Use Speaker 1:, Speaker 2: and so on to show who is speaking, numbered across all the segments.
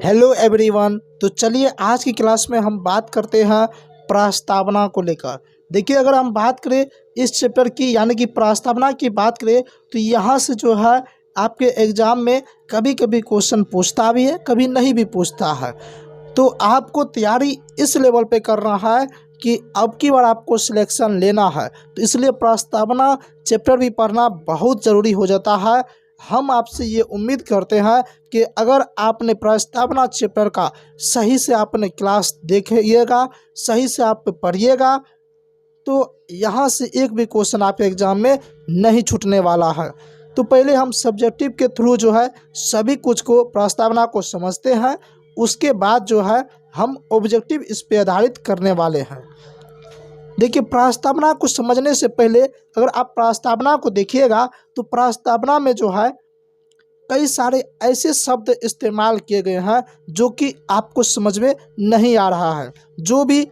Speaker 1: Hello everyone. तो चलिए आज की क्लास में हम बात करते हैं प्रस्तावना को लेकर। देखिए, अगर हम बात करें इस चैप्टर की यानी कि प्रस्तावना की बात करें तो यहाँ से जो है आपके एग्ज़ाम में कभी कभी क्वेश्चन पूछता भी है, कभी नहीं भी पूछता है। तो आपको तैयारी इस लेवल पे करना है कि अब की बार आपको सिलेक्शन लेना है, तो इसलिए प्रस्तावना चैप्टर भी पढ़ना बहुत ज़रूरी हो जाता है। हम आपसे ये उम्मीद करते हैं कि अगर आपने प्रस्तावना चैप्टर का सही से आपने क्लास देखिएगा, सही से आप पढ़िएगा, तो यहाँ से एक भी क्वेश्चन आपके एग्ज़ाम में नहीं छूटने वाला है। तो पहले हम सब्जेक्टिव के थ्रू जो है सभी कुछ को प्रस्तावना को समझते हैं, उसके बाद जो है हम ऑब्जेक्टिव इस पे आधारित करने वाले हैं। देखिए, प्रस्तावना को समझने से पहले अगर आप प्रस्तावना को देखिएगा तो प्रस्तावना में जो है कई सारे ऐसे शब्द इस्तेमाल किए गए हैं जो कि आपको समझ में नहीं आ रहा है। जो भी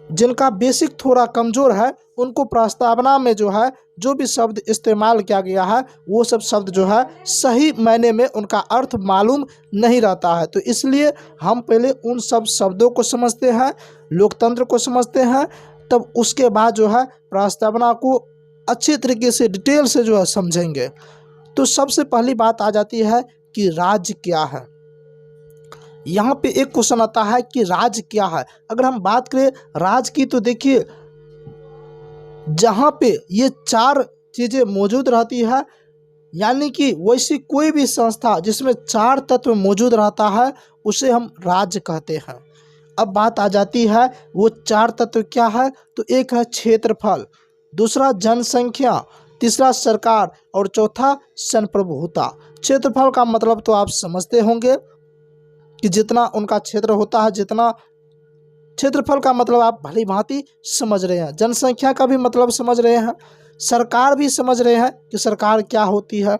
Speaker 1: जिनका बेसिक थोड़ा कमज़ोर है उनको प्रस्तावना में जो है जो भी शब्द इस्तेमाल किया गया है वो सब शब्द जो है सही मायने में उनका अर्थ मालूम नहीं रहता है। तो इसलिए हम पहले उन सब शब्दों को समझते हैं, लोकतंत्र को समझते हैं, तब उसके बाद जो है प्रस्तावना को अच्छी तरीके से डिटेल से जो है समझेंगे। तो सबसे पहली बात आ जाती है कि राज्य क्या है। यहाँ पे एक क्वेश्चन आता है कि राज्य क्या है। अगर हम बात करें राज्य की तो देखिए, जहाँ पे ये चार चीज़ें मौजूद रहती है यानी कि वैसी कोई भी संस्था जिसमें चार तत्व मौजूद रहता है उसे हम राज्य कहते हैं। अब बात आ जाती है वो चार तत्व क्या है। तो एक है क्षेत्रफल, दूसरा जनसंख्या, तीसरा सरकार और चौथा संप्रभुता। क्षेत्रफल का मतलब तो आप समझते होंगे कि जितना उनका क्षेत्र होता है, जितना क्षेत्रफल का मतलब आप भली भांति समझ रहे हैं। जनसंख्या का भी मतलब समझ रहे हैं, सरकार भी समझ रहे हैं कि सरकार क्या होती है,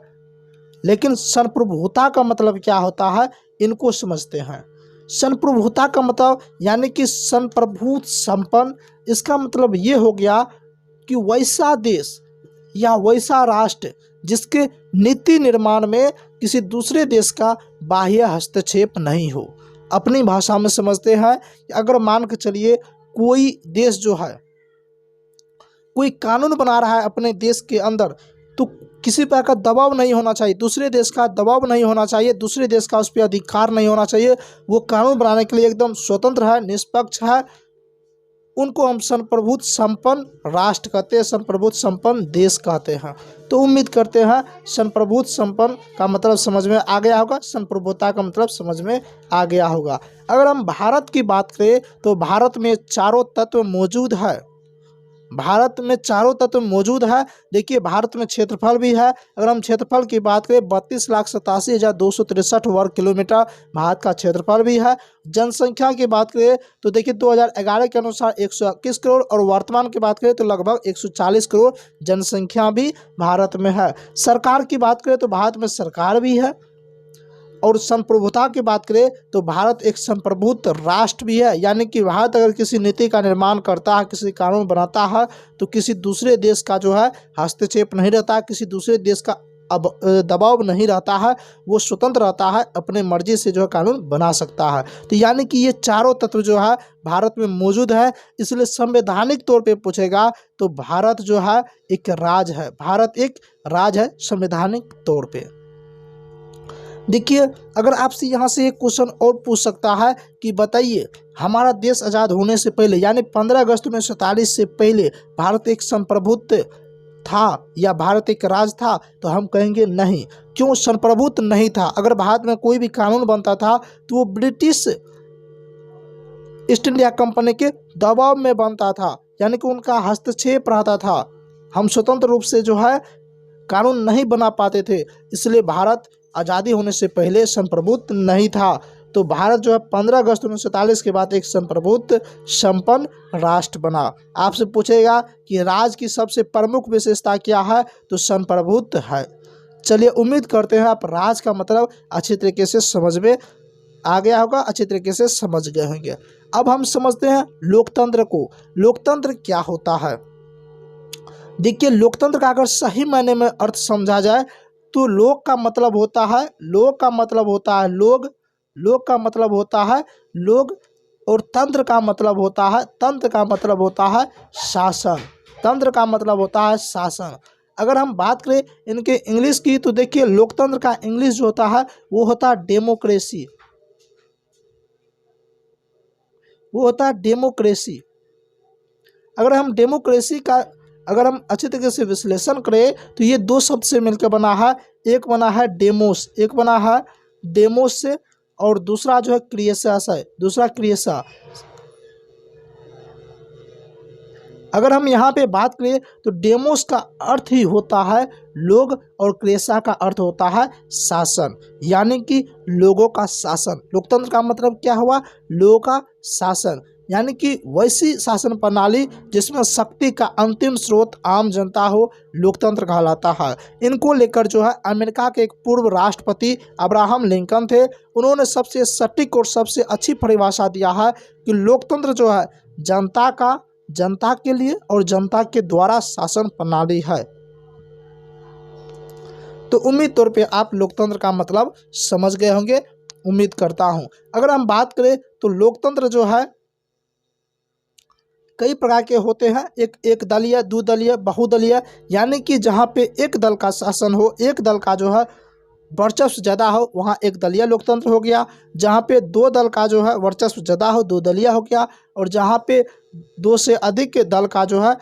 Speaker 1: लेकिन संप्रभुता का मतलब क्या होता है इनको समझते हैं। संप्रभुता का मतलब यानी कि संप्रभुत संपन्न, इसका मतलब ये हो गया कि वैसा देश या वैसा राष्ट्र जिसके नीति निर्माण में किसी दूसरे देश का बाह्य हस्तक्षेप नहीं हो। अपनी भाषा में समझते हैं कि अगर मान के चलिए कोई देश जो है कोई कानून बना रहा है अपने देश के अंदर, तो किसी प्रकार का दबाव नहीं होना चाहिए, दूसरे देश का दबाव नहीं होना चाहिए, दूसरे देश का उस पर अधिकार नहीं होना चाहिए। वो कानून बनाने के लिए एकदम स्वतंत्र है, निष्पक्ष है। उनको हम संप्रभुत संपन्न राष्ट्र कहते हैं, संप्रभुत संपन्न देश कहते हैं। तो उम्मीद करते हैं संप्रभुत संपन्न का मतलब समझ में आ गया होगा, संप्रभुता का मतलब समझ में आ गया होगा। अगर हम भारत की बात करें तो भारत में चारों तत्व मौजूद है। भारत में चारों तत्व मौजूद है। देखिए, भारत में क्षेत्रफल भी है। अगर हम क्षेत्रफल की बात करें 32,87,263 वर्ग किलोमीटर भारत का क्षेत्रफल भी है। जनसंख्या की बात करें तो देखिए 2011 के अनुसार 121 करोड़ और वर्तमान की बात करें तो लगभग 140 करोड़ जनसंख्या भी भारत में है। सरकार की बात करें तो भारत में सरकार भी है। और संप्रभुता की बात करें तो भारत एक संप्रभुत राष्ट्र भी है, यानी कि भारत अगर किसी नीति का निर्माण करता है, किसी कानून बनाता है, तो किसी दूसरे देश का जो है हस्तक्षेप नहीं रहता है, किसी दूसरे देश का अब दबाव नहीं रहता है। वो स्वतंत्र रहता है, अपने मर्जी से जो है कानून बना सकता है। तो यानी कि ये चारों तत्व जो है भारत में मौजूद है। इसलिए संवैधानिक तौर पे पूछेगा तो भारत जो है एक राज्य है। भारत एक राज्य है संवैधानिक तौर पे। देखिए, अगर आपसे यहाँ से एक क्वेश्चन और पूछ सकता है कि बताइए हमारा देश आज़ाद होने से पहले यानी 15 अगस्त 1947 से पहले भारत एक संप्रभुत था या भारत एक राज्य था, तो हम कहेंगे नहीं। क्यों संप्रभुत नहीं था? अगर भारत में कोई भी कानून बनता था तो वो ब्रिटिश ईस्ट इंडिया कंपनी के दबाव में बनता था, यानी कि उनका हस्तक्षेप रहता था। हम स्वतंत्र रूप से जो है कानून नहीं बना पाते थे, इसलिए भारत आज़ादी होने से पहले संप्रभुत नहीं था। तो भारत जो है 15 अगस्त 1947 के बाद एक संप्रभुत संपन्न राष्ट्र बना। आपसे पूछेगा कि राज्य की सबसे प्रमुख विशेषता क्या है, तो संप्रभुत है। चलिए, उम्मीद करते हैं आप राज्य का मतलब अच्छी तरीके से समझ में आ गया होगा, अच्छी तरीके से समझ गए होंगे। अब हम समझते हैं लोकतंत्र को। लोकतंत्र क्या होता है? देखिए, लोकतंत्र का अगर सही मायने में अर्थ समझा जाए तो लोक का मतलब होता है लोग, लोक का मतलब होता है लोग, और तंत्र का मतलब होता है, तंत्र का मतलब होता है शासन, तंत्र का मतलब होता है शासन। अगर हम बात करें इनके इंग्लिश की तो देखिए लोकतंत्र का इंग्लिश जो होता है वो होता है डेमोक्रेसी, वो होता है डेमोक्रेसी। अगर हम डेमोक्रेसी का अगर हम अच्छी तरीके से विश्लेषण करें तो ये दो शब्द से मिलकर बना है, एक बना है डेमोस, एक बना है डेमोस से, और दूसरा जो है क्रिएसस है, दूसरा क्रिएसा। अगर हम यहाँ पे बात करें तो डेमोस का अर्थ ही होता है लोग और क्रेसा का अर्थ होता है शासन, यानी कि लोगों का शासन। लोकतंत्र का मतलब क्या हुआ, लोगों का शासन, यानी कि वैसी शासन प्रणाली जिसमें शक्ति का अंतिम स्रोत आम जनता हो, लोकतंत्र कहलाता है। इनको लेकर जो है अमेरिका के एक पूर्व राष्ट्रपति अब्राहम लिंकन थे, उन्होंने सबसे सटीक और सबसे अच्छी परिभाषा दिया है कि लोकतंत्र जो है जनता का, जनता के लिए और जनता के द्वारा शासन प्रणाली है। तो उम्मीद तौर पे आप लोकतंत्र का मतलब समझ गए होंगे, उम्मीद करता हूं। अगर हम बात करें तो लोकतंत्र जो है कई प्रकार के होते हैं, एक दलीय, द्विदलीय, बहुदलीय, यानी कि जहाँ पे एक दल का शासन हो, एक दल का जो है वर्चस्व ज़्यादा हो वहाँ एक दलीय लोकतंत्र हो गया, जहाँ पे दो दल का जो है वर्चस्व ज़्यादा हो दो दलीय हो गया, और जहाँ पे दो से अधिक के दल का जो है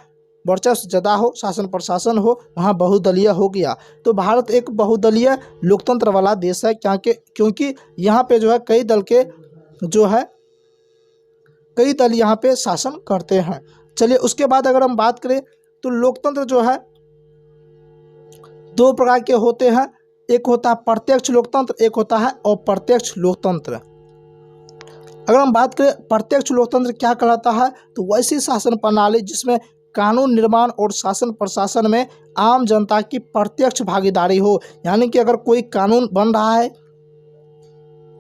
Speaker 1: वर्चस्व ज़्यादा हो, शासन प्रशासन हो, वहाँ बहुदलीय हो गया। तो भारत एक बहुदलीय लोकतंत्र वाला देश है, क्योंकि यहाँ पे जो है कई दल के जो है कई दल यहाँ पे शासन करते हैं। चलिए उसके बाद अगर हम बात करें तो लोकतंत्र जो है दो प्रकार के होते हैं, एक होता है प्रत्यक्ष लोकतंत्र, एक होता है अप्रत्यक्ष लोकतंत्र। अगर हम बात करें प्रत्यक्ष लोकतंत्र क्या कहलाता है, तो वैसी शासन प्रणाली जिसमें कानून निर्माण और शासन प्रशासन में आम जनता की प्रत्यक्ष भागीदारी हो, यानी कि अगर कोई कानून बन रहा है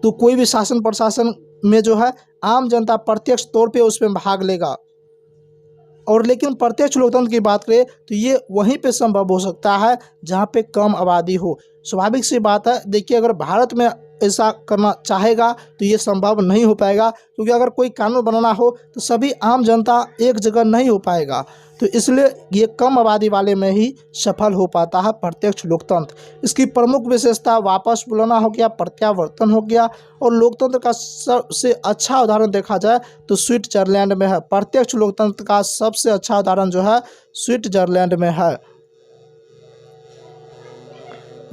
Speaker 1: तो कोई भी शासन प्रशासन में जो है आम जनता प्रत्यक्ष तौर पे उसमें भाग लेगा। और लेकिन प्रत्यक्ष लोकतंत्र की बात करें तो ये वहीं पे संभव हो सकता है जहाँ पे कम आबादी हो। स्वाभाविक सी बात है, देखिए अगर भारत में ऐसा करना चाहेगा तो ये संभव नहीं हो पाएगा, क्योंकि अगर कोई कानून बनाना हो तो सभी आम जनता एक जगह नहीं हो पाएगा, तो इसलिए ये कम आबादी वाले में ही सफल हो पाता है प्रत्यक्ष लोकतंत्र। इसकी प्रमुख विशेषता वापस बुलाना हो गया, प्रत्यावर्तन हो गया, और लोकतंत्र का सबसे अच्छा उदाहरण देखा जाए तो स्विट्जरलैंड में है। प्रत्यक्ष लोकतंत्र का सबसे अच्छा उदाहरण जो है स्विट्जरलैंड में है।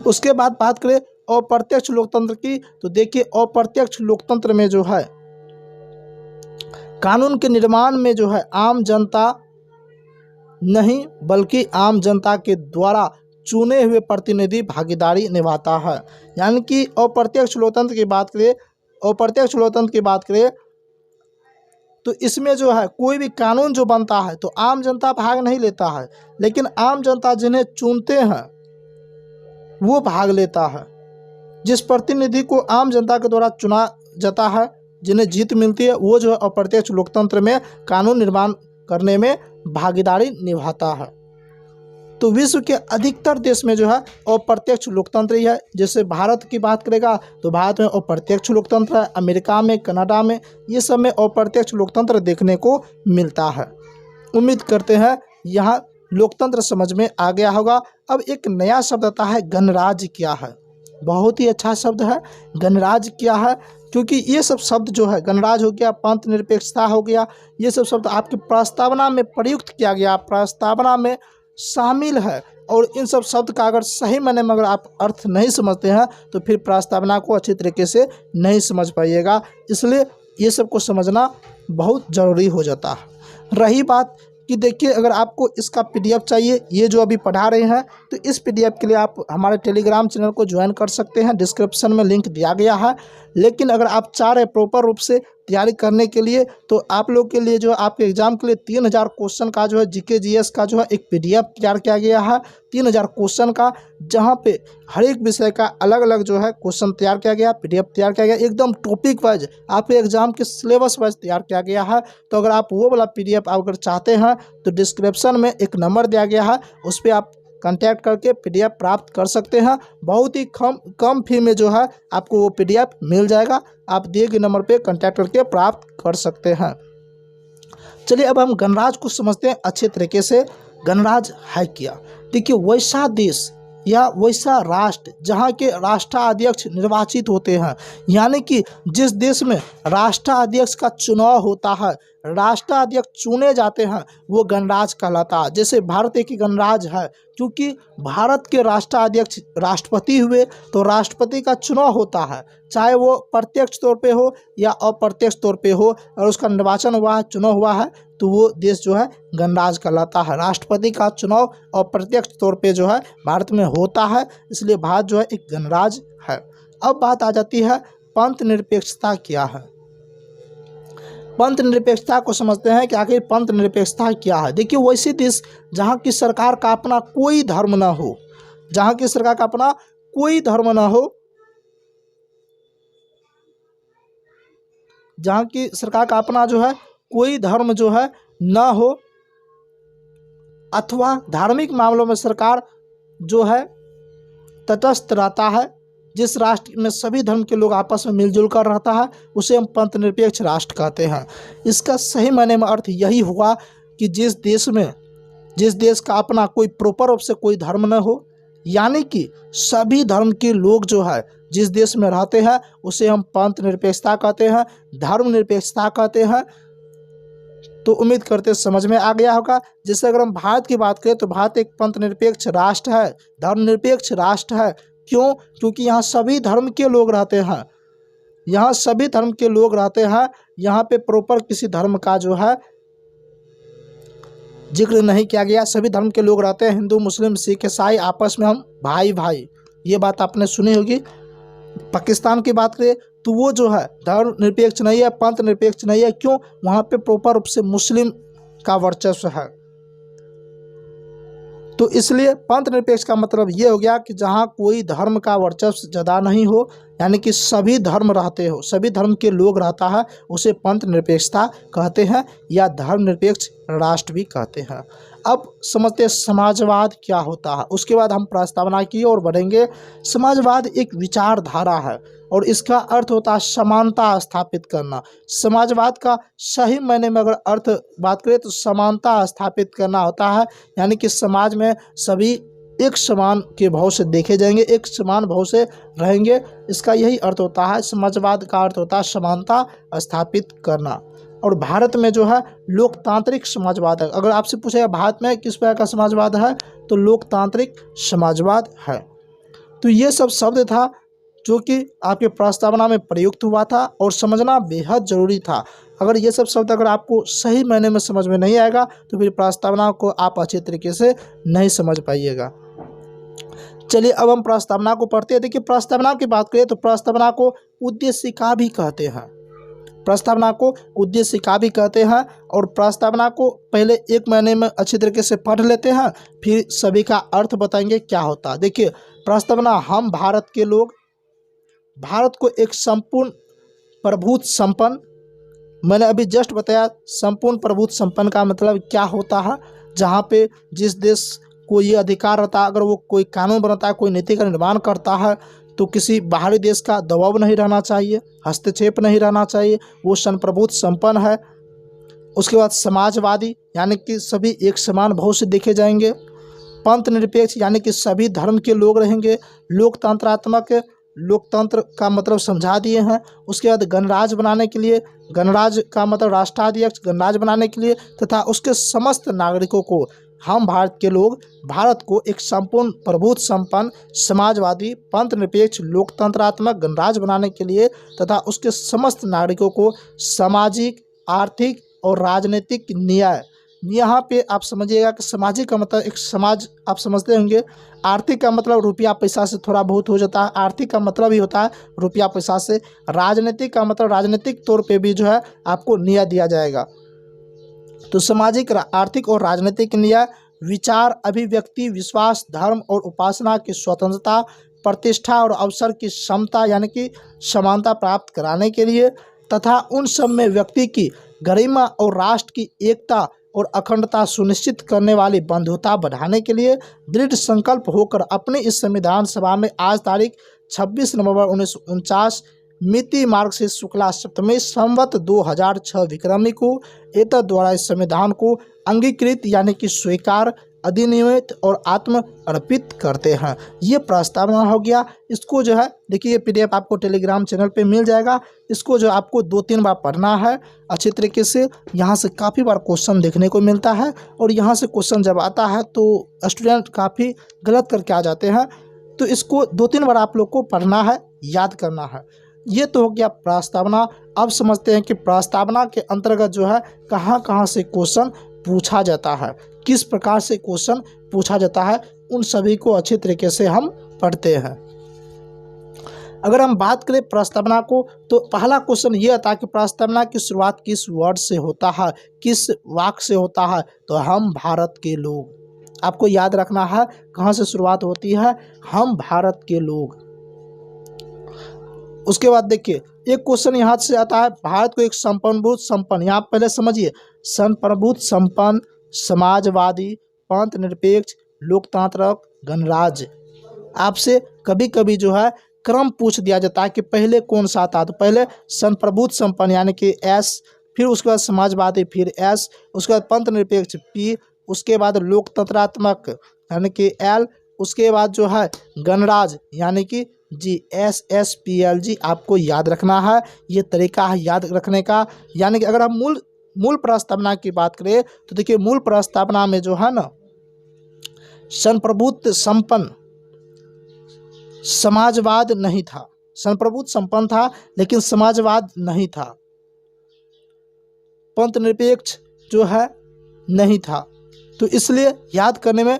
Speaker 1: उसके बाद बात करें अप्रत्यक्ष लोकतंत्र की, तो देखिए अप्रत्यक्ष लोकतंत्र में जो है कानून के निर्माण में जो है आम जनता नहीं बल्कि आम जनता के द्वारा चुने हुए प्रतिनिधि भागीदारी निभाता है। यानी कि अप्रत्यक्ष लोकतंत्र की बात करें, अप्रत्यक्ष लोकतंत्र की बात करें तो इसमें जो है कोई भी कानून जो बनता है तो आम जनता भाग नहीं लेता है, लेकिन आम जनता जिन्हें चुनते हैं वो भाग लेता है। जिस प्रतिनिधि को आम जनता के द्वारा चुना जाता है, जिन्हें जीत मिलती है, वो जो है अप्रत्यक्ष लोकतंत्र में कानून निर्माण करने में भागीदारी निभाता है। तो विश्व के अधिकतर देश में जो है अप्रत्यक्ष लोकतंत्र ही है। जैसे भारत की बात करेगा तो भारत में अप्रत्यक्ष लोकतंत्र है, अमेरिका में, कनाडा में, ये सब में अप्रत्यक्ष लोकतंत्र देखने को मिलता है। उम्मीद करते हैं यहाँ लोकतंत्र समझ में आ गया होगा। अब एक नया शब्द आता है गणराज्य क्या है। बहुत ही अच्छा शब्द है गणराज्य क्या है, क्योंकि ये सब शब्द जो है गणराज्य हो गया, पंथ निरपेक्षता हो गया, ये सब शब्द आपकी प्रस्तावना में प्रयुक्त किया गया, प्रस्तावना में शामिल है। और इन सब शब्द का अगर सही मायने में अगर आप अर्थ नहीं समझते हैं तो फिर प्रस्तावना को अच्छी तरीके से नहीं समझ पाइएगा, इसलिए ये सब को समझना बहुत ज़रूरी हो जाता है। रही बात कि देखिए अगर आपको इसका पीडीएफ चाहिए, ये जो अभी पढ़ा रहे हैं, तो इस पीडीएफ के लिए आप हमारे टेलीग्राम चैनल को ज्वाइन कर सकते हैं, डिस्क्रिप्शन में लिंक दिया गया है। लेकिन अगर आप चाह रहे प्रॉपर रूप से तैयारी करने के लिए तो आप लोग के लिए जो है आपके एग्जाम के लिए 3000 क्वेश्चन का जो है जीके जीएस का जो है एक पीडीएफ तैयार किया गया है, 3000 क्वेश्चन का, जहाँ पे हर एक विषय का अलग अलग जो है क्वेश्चन तैयार किया गया, पीडीएफ तैयार किया गया, एकदम टॉपिक वाइज आपके एग्जाम के सिलेबस वाइज तैयार किया गया है। तो अगर आप वो वाला पीडीएफ अगर चाहते हैं तो डिस्क्रिप्शन में एक नंबर दिया गया है, उस पर आप कांटेक्ट करके PDF प्राप्त कर सकते हैं। बहुत ही कम फी में जो है आपको वो PDF मिल जाएगा। आप दिए गए नंबर पे कांटेक्ट करके प्राप्त कर सकते हैं। चलिए अब हम गणराज्य को समझते हैं अच्छे तरीके से। गणराज्य है क्या? देखिए, वैसा देश या वैसा राष्ट्र जहाँ के राष्ट्राध्यक्ष निर्वाचित होते हैं, यानी कि जिस देश में राष्ट्राध्यक्ष का चुनाव होता है, राष्ट्राध्यक्ष चुने जाते हैं, वो गणराज्य कहलाता है। जैसे भारत एक गणराज्य है, क्योंकि भारत के राष्ट्राध्यक्ष राष्ट्रपति हुए तो राष्ट्रपति का चुनाव होता है, चाहे वो प्रत्यक्ष तौर पे हो या अप्रत्यक्ष तौर पे हो, और उसका निर्वाचन हुआ है, चुनाव हुआ है, तो वो देश जो है गणराज्य कहलाता है। राष्ट्रपति का चुनाव अप्रत्यक्ष तौर पे जो है भारत में होता है, इसलिए भारत जो है एक गणराज्य है। अब बात आ जाती है पंथ निरपेक्षता क्या है। पंथ निरपेक्षता को समझते हैं कि आखिर पंथ निरपेक्षता क्या है। देखिए, वैसे देश जहाँ की सरकार का अपना कोई धर्म ना हो, जहाँ की सरकार का अपना कोई धर्म ना हो, जहाँ की सरकार का अपना जो है कोई धर्म जो है ना हो, अथवा धार्मिक मामलों में सरकार जो है तटस्थ रहता है, जिस राष्ट्र में सभी धर्म के लोग आपस में मिलजुल कर रहता है, उसे हम पंथ निरपेक्ष राष्ट्र कहते हैं। इसका सही मायने में अर्थ यही हुआ कि जिस देश का अपना कोई प्रॉपर रूप से कोई धर्म न हो, यानी कि सभी धर्म के लोग जो है जिस देश में रहते हैं, उसे हम पंथ निरपेक्षता कहते हैं, धर्म निरपेक्षता कहते हैं। तो उम्मीद करते समझ में आ गया होगा। जैसे अगर हम भारत की बात करें तो भारत एक पंथ निरपेक्ष राष्ट्र है, धर्मनिरपेक्ष राष्ट्र है। क्यों? क्योंकि यहाँ सभी धर्म के लोग रहते हैं, यहाँ सभी धर्म के लोग रहते हैं। यहाँ पे प्रॉपर किसी धर्म का जो है जिक्र नहीं किया गया, सभी धर्म के लोग रहते हैं। हिंदू, मुस्लिम, सिख, ईसाई, आपस में हम भाई भाई, ये बात आपने सुनी होगी। पाकिस्तान की बात करें तो वो जो है धर्म निरपेक्ष नहीं है, पंथ निरपेक्ष नहीं है। क्यों? वहाँ पे प्रॉपर रूप से मुस्लिम का वर्चस्व है। तो इसलिए पंथ निरपेक्ष का मतलब ये हो गया कि जहाँ कोई धर्म का वर्चस्व ज़्यादा नहीं हो, यानी कि सभी धर्म रहते हो, सभी धर्म के लोग रहता है, उसे पंथ निरपेक्षता कहते हैं या धर्मनिरपेक्ष राष्ट्र भी कहते हैं। अब समझते हैं समाजवाद क्या होता है, उसके बाद हम प्रस्तावना की ओर बढ़ेंगे। समाजवाद एक विचारधारा है और इसका अर्थ होता है समानता स्थापित करना। समाजवाद का सही मायने में अगर अर्थ बात करें तो समानता स्थापित करना होता है, यानी कि समाज में सभी एक समान के भाव से देखे जाएंगे, एक समान भाव से रहेंगे। इसका यही अर्थ होता है। समाजवाद का अर्थ होता है समानता स्थापित करना। और भारत में जो है लोकतांत्रिक समाजवाद है। अगर आपसे पूछेगा भारत में किस प्रकार का समाजवाद है, तो लोकतांत्रिक समाजवाद है। तो ये सब शब्द था जो कि आपके प्रस्तावना में प्रयुक्त हुआ था और समझना बेहद ज़रूरी था। अगर ये सब शब्द अगर आपको सही मायने में समझ में नहीं आएगा तो फिर प्रस्तावना को आप अच्छे तरीके से नहीं समझ पाइएगा। चलिए अब हम प्रस्तावना को पढ़ते हैं। देखिए, प्रस्तावना की बात करें तो प्रस्तावना को उद्देशिका भी कहते हैं, प्रस्तावना को उद्देशिका भी कहते हैं। और प्रस्तावना को पहले एक महीने में अच्छी तरीके से पढ़ लेते हैं, फिर सभी का अर्थ बताएंगे क्या होता है। देखिए, प्रस्तावना हम भारत के लोग भारत को एक संपूर्ण प्रभुत्व संपन्न, मैंने अभी जस्ट बताया संपूर्ण प्रभुत्व संपन्न का मतलब क्या होता है, जहाँ पे जिस देश को ये अधिकार रहता है, अगर वो कोई कानून बनाता है, कोई नीति का निर्माण करता है, तो किसी बाहरी देश का दबाव नहीं रहना चाहिए, हस्तक्षेप नहीं रहना चाहिए, वो संप्रभुत्व संपन्न है। उसके बाद समाजवादी, यानी कि सभी एक समान भाव से देखे जाएंगे। पंथ निरपेक्ष, यानी कि सभी धर्म के लोग रहेंगे। लोकतंत्रात्मक, लोकतंत्र का मतलब समझा दिए हैं। उसके बाद गणराज्य बनाने के लिए, गणराज्य का मतलब राष्ट्राध्यक्ष, गणराज्य बनाने के लिए तथा उसके समस्त नागरिकों को, हम भारत के लोग भारत को एक संपूर्ण प्रभुत्व संपन्न समाजवादी पंथ निरपेक्ष लोकतंत्रात्मक गणराज्य बनाने के लिए तथा उसके समस्त नागरिकों को सामाजिक, आर्थिक और राजनीतिक न्याय, यहाँ पे आप समझिएगा कि सामाजिक का मतलब एक समाज आप समझते होंगे, आर्थिक का मतलब रुपया पैसा से थोड़ा बहुत हो जाता है, आर्थिक का मतलब ही होता है रुपया पैसा से। राजनीतिक का मतलब राजनीतिक तौर पे भी जो है आपको न्याय दिया जाएगा। तो सामाजिक, आर्थिक और राजनीतिक न्याय, विचार, अभिव्यक्ति, विश्वास, धर्म और उपासना की स्वतंत्रता, प्रतिष्ठा और अवसर की समता यानी कि समानता प्राप्त कराने के लिए तथा उन सब में व्यक्ति की गरिमा और राष्ट्र की एकता और अखंडता सुनिश्चित करने वाली बंधुता बढ़ाने के लिए दृढ़ संकल्प होकर अपनी इस संविधान सभा में आज तारीख 26 नवंबर 1949 मिति मार्गशीर्ष शुक्ला सप्तमी संवत 2006 विक्रमी को एतद द्वारा इस संविधान को अंगीकृत यानी कि स्वीकार अधिनियमित और आत्म अर्पित करते हैं। ये प्रस्तावना हो गया। इसको जो है देखिए PDF आपको टेलीग्राम चैनल पे मिल जाएगा। इसको जो आपको 2-3 बार पढ़ना है अच्छी तरीके से। यहाँ से काफ़ी बार क्वेश्चन देखने को मिलता है और यहाँ से क्वेश्चन जब आता है तो स्टूडेंट काफ़ी गलत करके आ जाते हैं। तो इसको 2-3 बार आप लोग को पढ़ना है, याद करना है। ये तो हो गया प्रस्तावना। अब समझते हैं कि प्रस्तावना के अंतर्गत जो है कहाँ कहाँ से क्वेश्चन पूछा जाता है, किस प्रकार से क्वेश्चन पूछा जाता है, उन सभी को अच्छे तरीके से हम पढ़ते हैं। अगर हम बात करें प्रस्तावना को तो पहला क्वेश्चन ये आता है कि प्रस्तावना की शुरुआत किस वर्ड से होता है, किस वाक्य से होता है। तो हम भारत के लोग, आपको याद रखना है कहाँ से शुरुआत होती है, हम भारत के लोग। उसके बाद देखिए एक क्वेश्चन यहाँ से आता है, भारत को एक संप्रभुत्व संपन्न, यहाँ पहले समझिए, संप्रभुत्व संपन्न, समाजवादी, पंथ निरपेक्ष, लोकतांत्रिक, गणराज्य। आपसे कभी कभी जो है क्रम पूछ दिया जाता है कि पहले कौन सा आता है। तो पहले संप्रभुत्व संपन्न यानी कि S, फिर उसके बाद समाजवादी फिर S, उसके बाद पंथ निरपेक्ष P, उसके बाद लोकतंत्रात्मक यानी कि L, उसके बाद जो है गणराज्य यानी कि G, SSPLG। आपको याद रखना है, ये तरीका है याद रखने का। यानी कि अगर हम मूल प्रस्तावना की बात करें तो देखिए मूल प्रस्तावना में जो है ना संप्रभुत्व संपन्न, समाजवाद नहीं था। संप्रभुत्व संपन्न था लेकिन समाजवाद नहीं था, पंथ निरपेक्ष जो है नहीं था। तो इसलिए याद करने में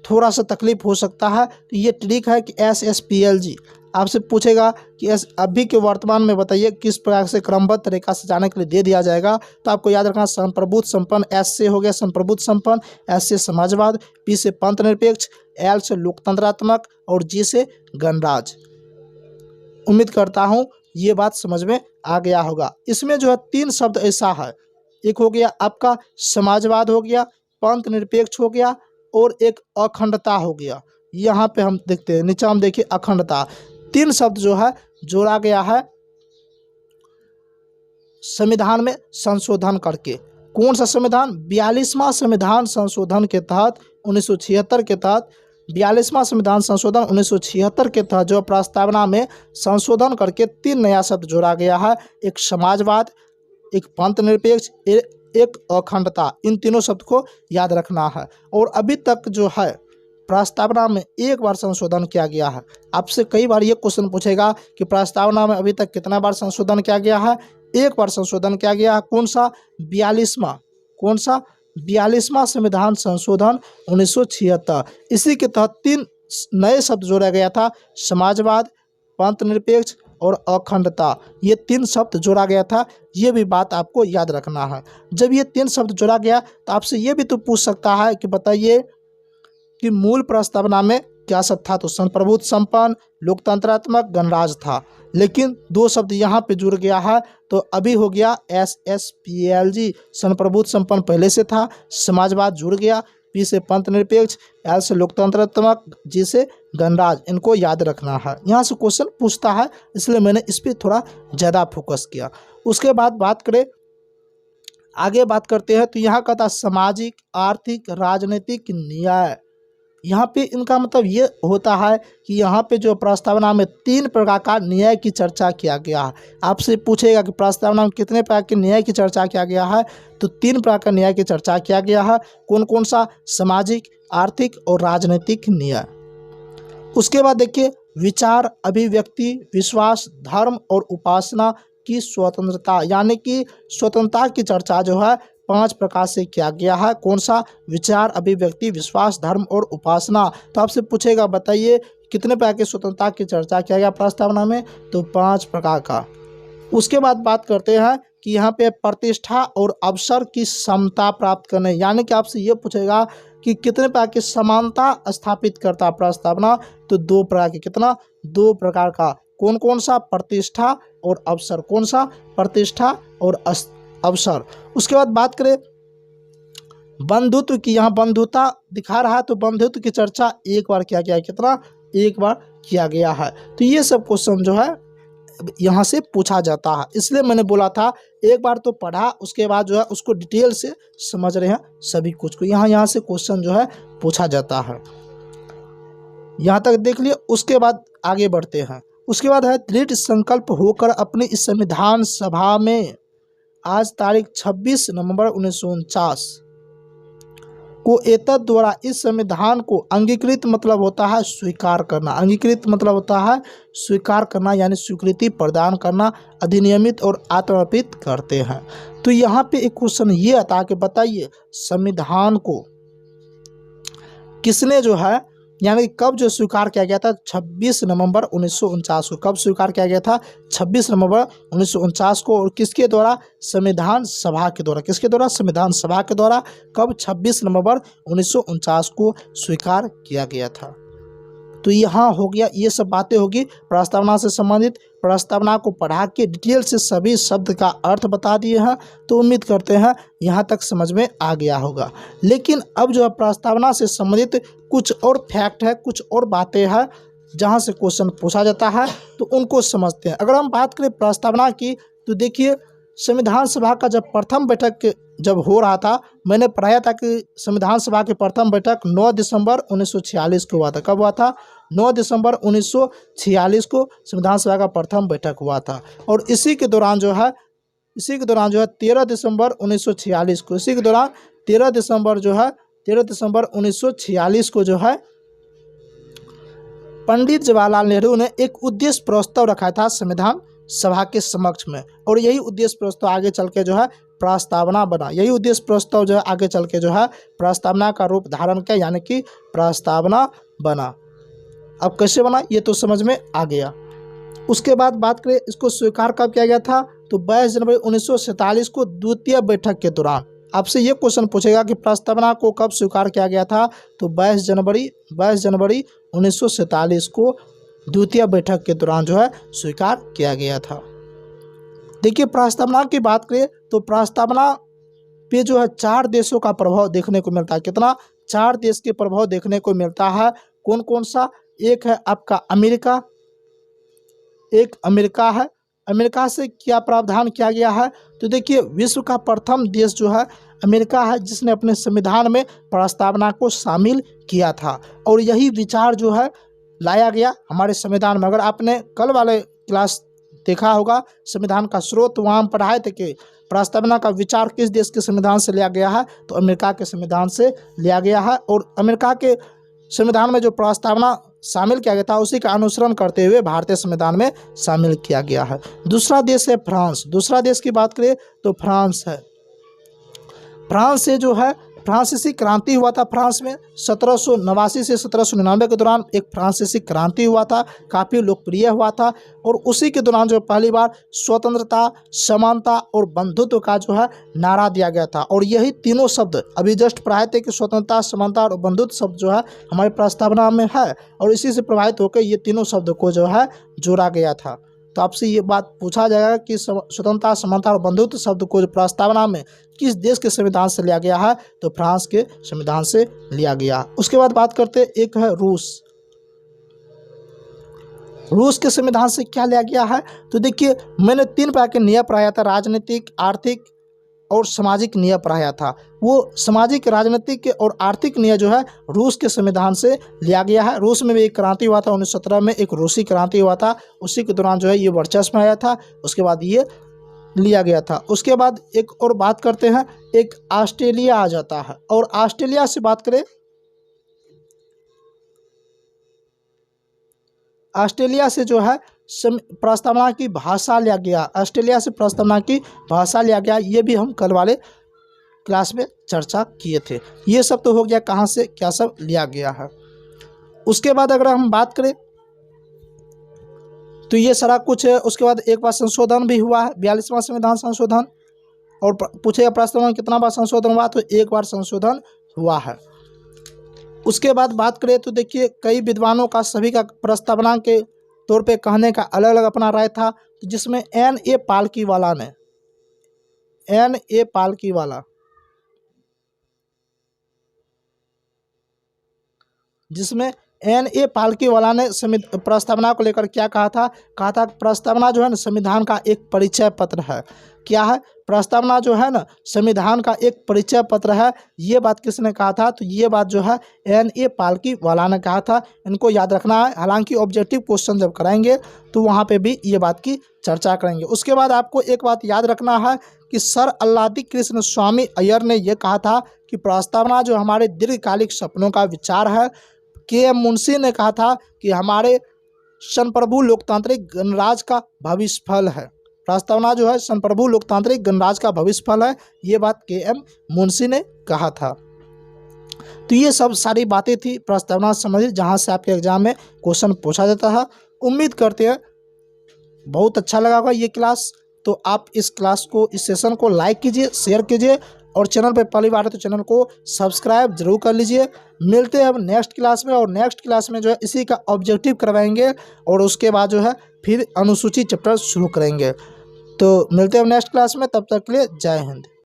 Speaker 1: थोड़ा सा तकलीफ हो सकता है। तो ये ट्रिक है कि SSPLG आपसे पूछेगा कि अभी के वर्तमान में बताइए किस प्रकार से क्रमबद्ध तरीका से जाने के लिए दे दिया जाएगा। तो आपको याद रखना संप्रभुत्व संपन्न S से हो गया संप्रभुत्व संपन्न, S से समाजवाद, P से पंथ निरपेक्ष, L से लोकतंत्रात्मक और G से गणराज्य। उम्मीद करता हूँ ये बात समझ में आ गया होगा। इसमें जो है 3 शब्द ऐसा है, एक हो गया आपका समाजवाद हो गया, पंथ निरपेक्ष हो गया और एक अखंडता हो गया। यहाँ पे हम देखते हैं, नीचे हम देखिए अखंडता। 3 शब्द जो है जोड़ा गया है संविधान में संशोधन करके। कौन सा संविधान? 42वां संविधान संशोधन के तहत 1976 के तहत 42वां संविधान संशोधन 1976 के तहत जो प्रस्तावना में संशोधन करके 3 नया शब्द जोड़ा गया है, एक समाजवाद, एक पंथ निरपेक्ष, एक अखंडता। इन तीनों शब्द को याद रखना है। और अभी तक जो है प्रस्तावना में 1 बार संशोधन किया गया है। आपसे कई बार ये क्वेश्चन पूछेगा कि प्रस्तावना में अभी तक कितना बार संशोधन किया गया है? 1 बार संशोधन किया गया है। कौन सा? 42वां। कौन सा? 42वां संविधान संशोधन 1976। इसी के तहत 3 नए शब्द जोड़ा गया था, समाजवाद, पंथ निरपेक्ष और अखंडता। ये 3 शब्द जोड़ा गया था। ये भी बात आपको याद रखना है। जब ये 3 शब्द जोड़ा गया तो आपसे ये भी तो पूछ सकता है कि बताइए कि मूल प्रस्तावना में क्या शब्द था? तो संप्रभुत्व संपन्न, लोकतंत्रात्मक, गणराज्य था। लेकिन 2 शब्द यहाँ पे जुड़ गया है तो अभी हो गया SSPLG। संप्रभुत्व संपन्न पहले से था, समाजवाद जुड़ गया, P से पंथ निरपेक्ष, L से लोकतंत्रात्मक, G से गणराज्य। इनको याद रखना है, यहाँ से क्वेश्चन पूछता है, इसलिए मैंने इस पर थोड़ा ज़्यादा फोकस किया। उसके बाद बात करें, आगे बात करते हैं तो यहाँ का था सामाजिक, आर्थिक, राजनीतिक न्याय। यहाँ पे इनका मतलब ये होता है कि यहाँ पे जो प्रस्तावना में 3 प्रकार का न्याय की चर्चा किया गया है। आपसे पूछेगा कि प्रस्तावना में कितने प्रकार के न्याय की चर्चा किया गया है? तो 3 प्रकार का न्याय की चर्चा किया गया है। कौन कौन सा? सामाजिक, आर्थिक और राजनीतिक न्याय। उसके बाद देखिए विचार, अभिव्यक्ति, विश्वास, धर्म और उपासना की स्वतंत्रता, यानी कि स्वतंत्रता की चर्चा जो है 5 प्रकार से किया गया है। कौन सा? विचार, अभिव्यक्ति, विश्वास, धर्म और उपासना। तो आपसे पूछेगा बताइए कितने प्रकार की स्वतंत्रता की चर्चा किया गया प्रस्तावना में? तो 5 प्रकार का। उसके बाद बात करते हैं कि यहाँ पे प्रतिष्ठा और अवसर की समता प्राप्त करने, यानी कि आपसे ये पूछेगा कि कितने प्रकार की समानता स्थापित करता प्रस्तावना? तो 2 प्रकार की। कितना? 2 प्रकार का। कौन कौन सा? प्रतिष्ठा और अवसर। कौन सा? प्रतिष्ठा और अवसर। उसके बाद बात करें बंधुत्व की, यहाँ बंधुता दिखा रहा है तो बंधुत्व की चर्चा एक बार किया गया है। कितना? एक बार किया गया है। तो ये सब क्वेश्चन जो है यहाँ से पूछा जाता है, इसलिए मैंने बोला था एक बार तो पढ़ा, उसके बाद जो है उसको डिटेल से समझ रहे हैं सभी कुछ को। यहाँ से क्वेश्चन जो है पूछा जाता है। यहाँ तक देख लिए। उसके बाद आगे बढ़ते हैं। उसके बाद है दृढ़ संकल्प होकर अपनी इस संविधान सभा में आज तारीख 26 नवंबर 1949 को एतद द्वारा इस संविधान को अंगीकृत मतलब होता है स्वीकार करना। अंगीकृत मतलब होता है स्वीकार करना, यानी स्वीकृति प्रदान करना, अधिनियमित और आत्मर्पित करते हैं। तो यहाँ पे एक क्वेश्चन ये आता है कि बताइए संविधान को किसने जो है, यानी कब जो स्वीकार किया गया था? 26 नवंबर 1949 को। कब स्वीकार किया गया था? 26 नवंबर 1949 को। और किसके द्वारा? संविधान सभा के द्वारा। किसके द्वारा? संविधान सभा के द्वारा। कब? 26 नवंबर 1949 को स्वीकार किया गया था। तो यहाँ हो गया, ये सब बातें होगी प्रस्तावना से संबंधित। प्रस्तावना को पढ़ा के डिटेल से सभी शब्द का अर्थ बता दिए हैं। तो उम्मीद करते हैं यहाँ तक समझ में आ गया होगा। लेकिन अब जो है प्रस्तावना से संबंधित कुछ और फैक्ट है, कुछ और बातें हैं जहाँ से क्वेश्चन पूछा जाता है, तो उनको समझते हैं। अगर हम बात करें प्रस्तावना की, तो देखिए संविधान सभा का जब प्रथम बैठक जब हो रहा था, मैंने पढ़ाया था कि संविधान सभा की प्रथम बैठक 9 दिसंबर 1946 को हुआ था। कब हुआ था? 9 दिसंबर 1946 को संविधान सभा का प्रथम बैठक हुआ था। और इसी के दौरान जो है 13 दिसंबर 1946 को, इसी के दौरान 13 दिसंबर 1946 को जो है पंडित जवाहरलाल नेहरू ने एक उद्देश्य प्रस्ताव रखा था संविधान सभा के समक्ष में। और यही उद्देश्य प्रस्ताव आगे चल के जो है प्रस्तावना बना। यही उद्देश्य प्रस्ताव जो है आगे चल के जो है प्रस्तावना का रूप धारण किया, यानी कि प्रस्तावना बना। अब कैसे बना ये तो समझ में आ गया। उसके बाद बात करें इसको स्वीकार कब किया गया था, तो 22 जनवरी 1947 को द्वितीय बैठक के दौरान। आपसे ये क्वेश्चन पूछेगा कि प्रस्तावना को कब स्वीकार किया गया था, तो 22 जनवरी 1947 को द्वितीय बैठक के दौरान जो है स्वीकार किया गया था। देखिए प्रस्तावना की बात करें तो प्रस्तावना पे जो है 4 देशों का प्रभाव देखने को मिलता है। कितना? 4 देश के प्रभाव देखने को मिलता है। कौन कौन सा? एक है आपका अमेरिका, एक अमेरिका है। अमेरिका से क्या प्रावधान किया गया है, तो देखिए विश्व का प्रथम देश जो है अमेरिका है, जिसने अपने संविधान में प्रस्तावना को शामिल किया था। और यही विचार जो है लाया गया हमारे संविधान में। अगर आपने कल वाले क्लास देखा होगा संविधान का स्रोत, वहाँ हम पढ़ाए थे कि प्रस्तावना का विचार किस देश के संविधान से लिया गया है, तो अमेरिका के संविधान से लिया गया है। और अमेरिका के संविधान में जो प्रस्तावना शामिल किया गया था उसी का अनुसरण करते हुए भारतीय संविधान में शामिल किया गया है। दूसरा देश है फ्रांस। दूसरा देश की बात करें तो फ्रांस है। फ्रांस से जो है फ्रांसीसी क्रांति हुआ था। फ्रांस में 1789 से 1799 के दौरान एक फ्रांसीसी क्रांति हुआ था, काफ़ी लोकप्रिय हुआ था। और उसी के दौरान जो पहली बार स्वतंत्रता, समानता और बंधुत्व का जो है नारा दिया गया था। और यही तीनों शब्द अभी जस्ट पढ़ाए थे कि स्वतंत्रता, समानता और बंधुत्व शब्द जो है हमारी प्रस्तावना में है। और इसी से प्रभावित होकर ये तीनों शब्द को जो है जोड़ा गया था। तो आपसे ये बात पूछा जाएगा कि स्वतंत्रता, समानता और बंधुत्व शब्द को प्रस्तावना में किस देश के संविधान से लिया गया है, तो फ्रांस के संविधान से लिया गया। उसके बाद बात करते हैं, एक है रूस। रूस के संविधान से क्या लिया गया है, तो देखिए मैंने 3 प्रकार के नियम पढ़ाया था, राजनीतिक, आर्थिक और सामाजिक नियम पढ़ाया था। वो सामाजिक, राजनीतिक और आर्थिक नियम जो है रूस के संविधान से लिया गया है। रूस में भी एक क्रांति हुआ था 1917 में, एक रूसी क्रांति हुआ था, उसी के दौरान जो है ये वर्चस्व में आया था, उसके बाद ये लिया गया था। उसके बाद एक और बात करते हैं, एक ऑस्ट्रेलिया आ जाता है। और ऑस्ट्रेलिया से बात करें, ऑस्ट्रेलिया से जो है प्रस्तावना की भाषा लिया गया। ऑस्ट्रेलिया से प्रस्तावना की भाषा लिया गया, ये भी हम कल वाले क्लास में चर्चा किए थे। ये सब तो हो गया कहाँ से क्या सब लिया गया है। उसके बाद अगर हम बात करें तो ये सारा कुछ है। उसके बाद एक बार संशोधन भी हुआ है, 42वां संविधान संशोधन। और पूछेगा प्रस्तावना कितना बार संशोधन हुआ, तो एक बार संशोधन हुआ है। उसके बाद बात करें तो देखिए कई विद्वानों का, सभी का प्रस्तावना के तौर पे कहने का अलग अलग अपना राय था, जिसमें N.A. पालकीवाला जिसमें N.A. पालकीवाला ने प्रस्तावना को लेकर क्या कहा था प्रस्तावना जो है ना संविधान का एक परिचय पत्र है। क्या है? प्रस्तावना जो है ना संविधान का एक परिचय पत्र है। ये बात किसने कहा था? तो ये बात जो है N.A. पालकीवाला ने कहा था। इनको याद रखना है। हालांकि ऑब्जेक्टिव क्वेश्चन जब कराएंगे तो वहाँ पे भी ये बात की चर्चा करेंगे। उसके बाद आपको एक बात याद रखना है कि सर अल्लादी कृष्ण स्वामी अय्यर ने यह कहा था कि प्रस्तावना जो हमारे दीर्घकालिक सपनों का विचार है। K.M. मुंशी ने कहा था कि हमारे संप्रभु लोकतांत्रिक गणराज का भविष्य फल है। प्रस्तावना जो है संप्रभु लोकतांत्रिक गणराज का भविष्य फल है। ये बात K.M. मुंशी ने कहा था। तो ये सब सारी बातें थी प्रस्तावना से संबंधित, जहाँ से आपके एग्जाम में क्वेश्चन पूछा जाता है। उम्मीद करते हैं बहुत अच्छा लगा होगा ये क्लास। तो आप इस क्लास को, इस सेशन को लाइक कीजिए, शेयर कीजिए और चैनल पर पहली बार है तो चैनल को सब्सक्राइब जरूर कर लीजिए। मिलते हैं अब नेक्स्ट क्लास में, और नेक्स्ट क्लास में जो है इसी का ऑब्जेक्टिव करवाएंगे और उसके बाद जो है फिर अनुसूची चैप्टर शुरू करेंगे। तो मिलते हैं अब नेक्स्ट क्लास में, तब तक के लिए जय हिंद।